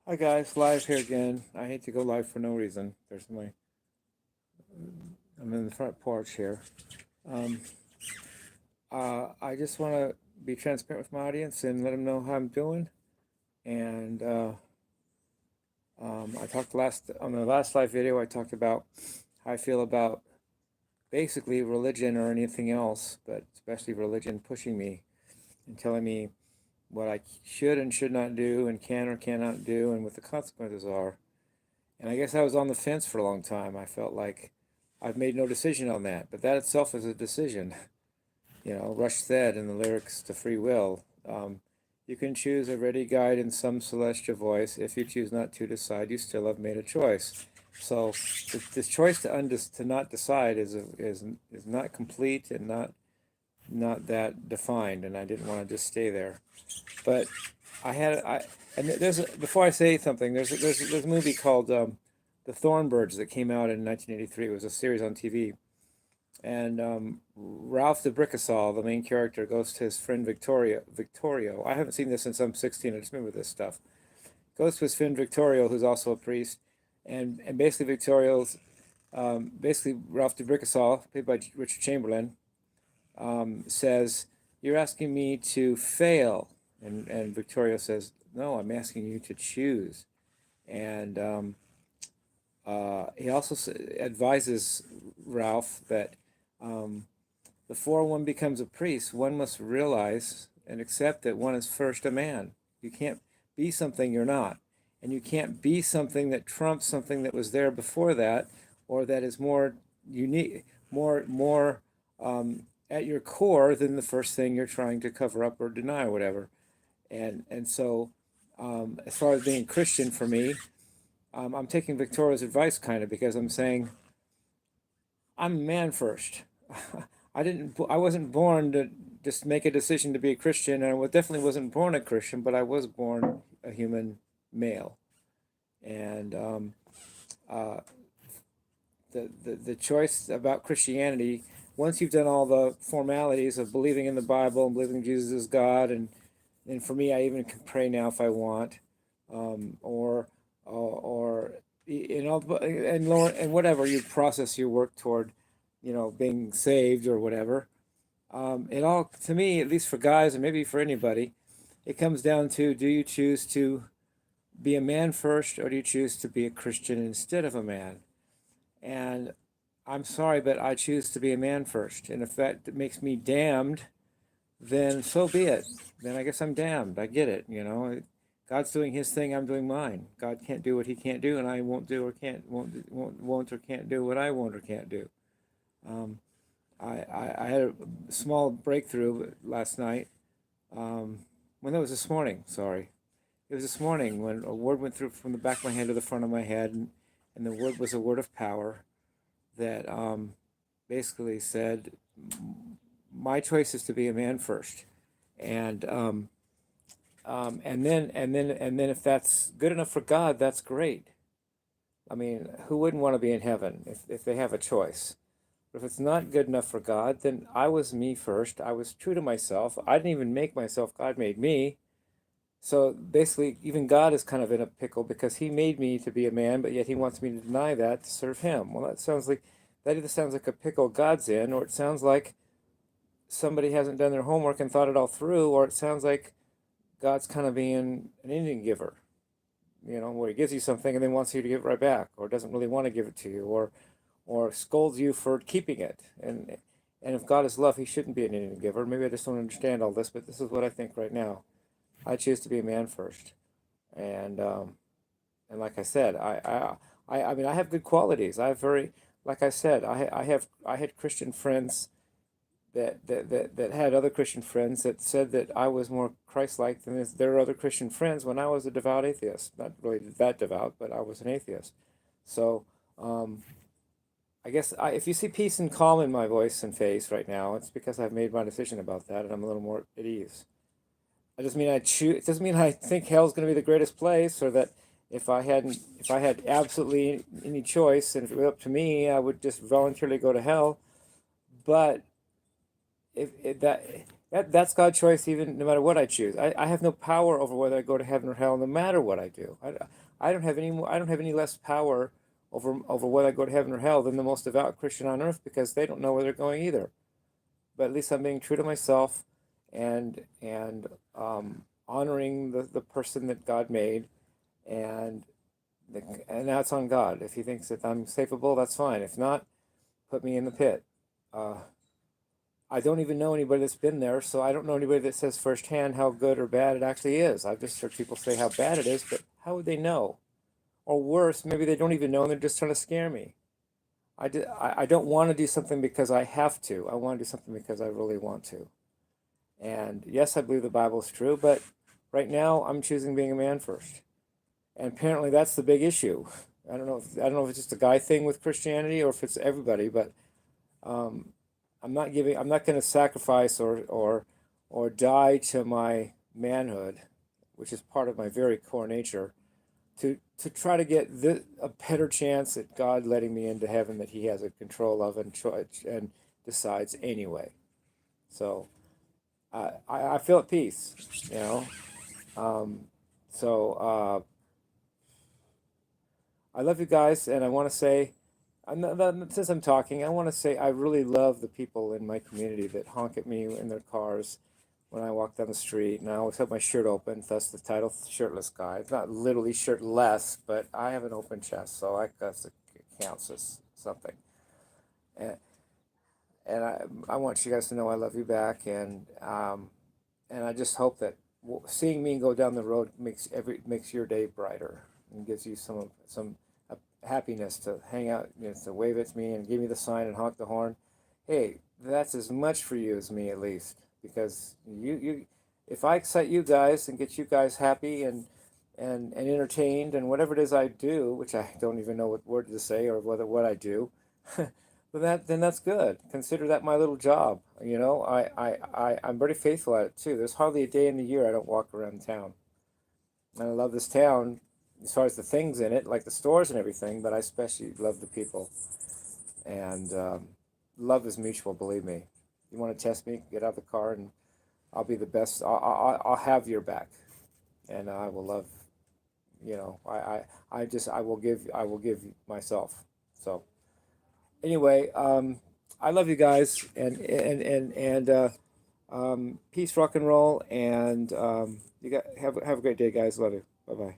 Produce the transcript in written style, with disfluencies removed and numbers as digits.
Hi guys, live here again. I hate to go live for no reason. I'm in the front porch here. Um, I just want to be transparent with my audience and let them know how I'm doing. And I talked on the last live video. I talked about how I feel about basically religion or anything else, but especially religion pushing me and telling me what I should and should not do and can or cannot do and what the consequences are. And I guess I was on the fence for a long time. I felt like I've made no decision on that, but that itself is a decision. Rush said in the lyrics to Free Will, you can choose a ready guide in some celestial voice. If you choose not to decide, you still have made a choice. So this choice to not decide is not complete and not that defined, and I didn't want to just stay there. But before I say something, there's a movie called The Thornbirds that came out in 1983. It was a series on TV, and Ralph the Brickasol, the main character, goes to his friend Victorio. I haven't seen this since I'm 16. I just remember this stuff. Goes to his friend Victorio, who's also a priest, and basically basically Ralph the Brickasol, played by Richard Chamberlain, says, "You're asking me to fail." And Victoria says, "No, I'm asking you to choose." And he also advises Ralph that before one becomes a priest, one must realize and accept that one is first a man. You can't be something you're not. And you can't be something that trumps something that was there before that, or that is more unique, more at your core than the first thing you're trying to cover up or deny or whatever. And so as far as being Christian for me, I'm taking Victoria's advice kind of, because I'm saying I'm a man first. I wasn't born to just make a decision to be a Christian, and I definitely wasn't born a Christian, but I was born a human male. And the choice about Christianity, once you've done all the formalities of believing in the Bible and believing Jesus is God, and for me, I even can pray now if I want, or and whatever you process your work toward, being saved or whatever. It all, to me, at least for guys and maybe for anybody, it comes down to, do you choose to be a man first, or do you choose to be a Christian instead of a man? And I'm sorry, but I choose to be a man first. And if that makes me damned, then so be it. Then I guess I'm damned. I get it. God's doing his thing, I'm doing mine. God can't do what he can't do, and I won't do or won't or can't do what I won't or can't do. I had a small breakthrough last night. When that was this morning, sorry. It was this morning when a word went through from the back of my head to the front of my head, and the word was a word of power that basically said, my choice is to be a man first. And then if that's good enough for God, that's great. I mean, who wouldn't want to be in heaven if they have a choice? But if it's not good enough for God, then I was me first. I was true to myself. I didn't even make myself. God made me. So basically, even God is kind of in a pickle, because he made me to be a man, but yet he wants me to deny that to serve him. Well, that either sounds like a pickle God's in, or it sounds like somebody hasn't done their homework and thought it all through, or it sounds like God's kind of being an Indian giver, where he gives you something and then wants you to give it right back, or doesn't really want to give it to you, or scolds you for keeping it. And if God is love, he shouldn't be an Indian giver. Maybe I just don't understand all this, but this is what I think right now. I choose to be a man first. And like I said, I mean, I have good qualities. Like I said, I had Christian friends that had other Christian friends that said that I was more Christ-like than their other Christian friends when I was a devout atheist. Not really that devout, but I was an atheist. So I guess if you see peace and calm in my voice and face right now, it's because I've made my decision about that, and I'm a little more at ease. It doesn't mean I choose. It doesn't mean I think hell's going to be the greatest place, or that if I had absolutely any choice, and if it were up to me, I would just voluntarily go to hell. But if that That's God's choice, even no matter what I choose. I have no power over whether I go to heaven or hell, no matter what I do. I don't have any more, I don't have any less power over whether I go to heaven or hell than the most devout Christian on earth, because they don't know where they're going either. But at least I'm being true to myself, and honoring the person that God made, and and now it's on God. If He thinks that I'm savable, that's fine. If not, put me in the pit. Uh, I don't even know anybody that's been there, so I don't know anybody that says firsthand how good or bad it actually is. I've just heard people say how bad it is, but how would they know? Or worse, maybe they don't even know and they're just trying to scare me. I don't want to do something because I have to. I want to do something because I really want to. And yes, I believe the Bible is true, but right now I'm choosing being a man first. And apparently that's the big issue. I don't know if it's just a guy thing with Christianity or if it's everybody, but um, I'm not going to sacrifice or die to my manhood, which is part of my very core nature, to try to get a better chance at God letting me into heaven that He has a control of and decides anyway. So I feel at peace, you know. Um, so I love you guys, and I want to say, since I'm talking, I want to say I really love the people in my community that honk at me in their cars when I walk down the street, and I always have my shirt open, thus the title Shirtless Guy. It's not literally shirtless, but I have an open chest, so I guess it counts as something. And, and I want you guys to know I love you back, and I just hope that seeing me go down the road makes your day brighter and gives you some happiness to hang out, to wave at me and give me the sign and honk the horn. Hey, that's as much for you as me, at least, because if I excite you guys and get you guys happy and entertained and whatever it is I do, which I don't even know what word to say or what I do, then that's good. Consider that my little job. I'm very faithful at it too. There's hardly a day in the year I don't walk around town. And I love this town as far as the things in it, like the stores and everything, but I especially love the people. And love is mutual, believe me. You want to test me? Get out of the car, and I'll be the best. I'll have your back, and I will love. I will give myself. So anyway, I love you guys, and peace, rock and roll, and you got have a great day, guys. Love you. Bye bye.